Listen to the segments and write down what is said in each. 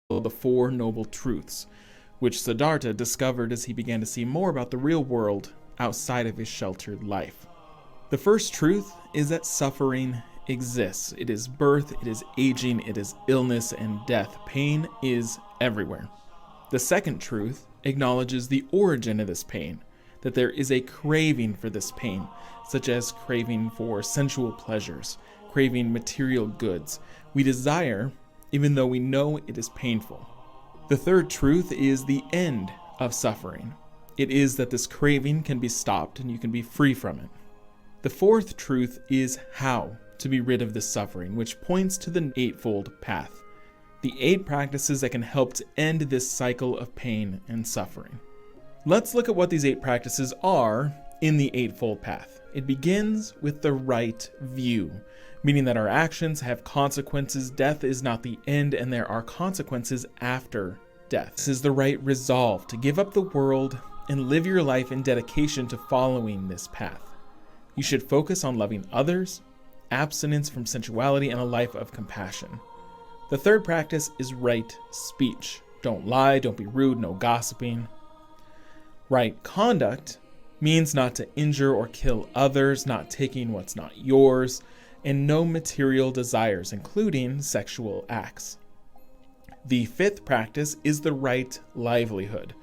the Four Noble Truths, which Siddhartha discovered as he began to see more about the real world outside of his sheltered life. The first truth is that suffering exists. It is birth, it is aging, it is illness and death. Pain is everywhere. The second truth acknowledges the origin of this pain, that there is a craving for this pain, such as craving for sensual pleasures, craving material goods. We desire, even though we know it is painful. The third truth is the end of suffering. It is that this craving can be stopped and you can be free from it. The fourth truth is how to be rid of this suffering, which points to the Eightfold Path, the 8 practices that can help to end this cycle of pain and suffering. Let's look at what these 8 practices are in the Eightfold Path. It begins with the right view, meaning that our actions have consequences. Death is not the end, and there are consequences after death. This is the right resolve to give up the world and live your life in dedication to following this path. You should focus on loving others, abstinence from sensuality, and a life of compassion. The third practice is right speech. Don't lie, don't be rude, no gossiping. Right conduct means not to injure or kill others, not taking what's not yours, and no material desires, including sexual acts. The fifth practice is the right livelihood,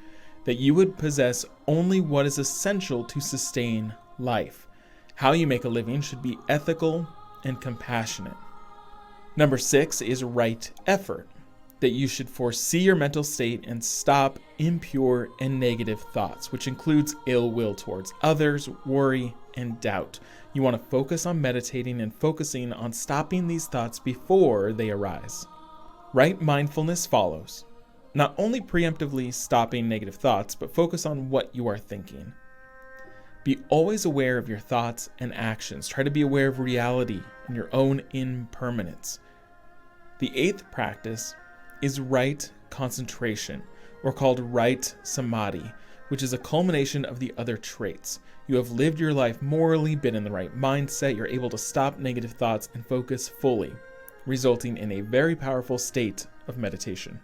that you would possess only what is essential to sustain life. How you make a living should be ethical and compassionate. Number 6 is right effort, that you should foresee your mental state and stop impure and negative thoughts, which includes ill will towards others, worry, and doubt. You want to focus on meditating and focusing on stopping these thoughts before they arise. Right mindfulness follows. Not only preemptively stopping negative thoughts, but focus on what you are thinking. Be always aware of your thoughts and actions. Try to be aware of reality and your own impermanence. The 8th practice is right concentration, or called right samadhi, which is a culmination of the other traits. You have lived your life morally, been in the right mindset, you're able to stop negative thoughts and focus fully, resulting in a very powerful state of meditation.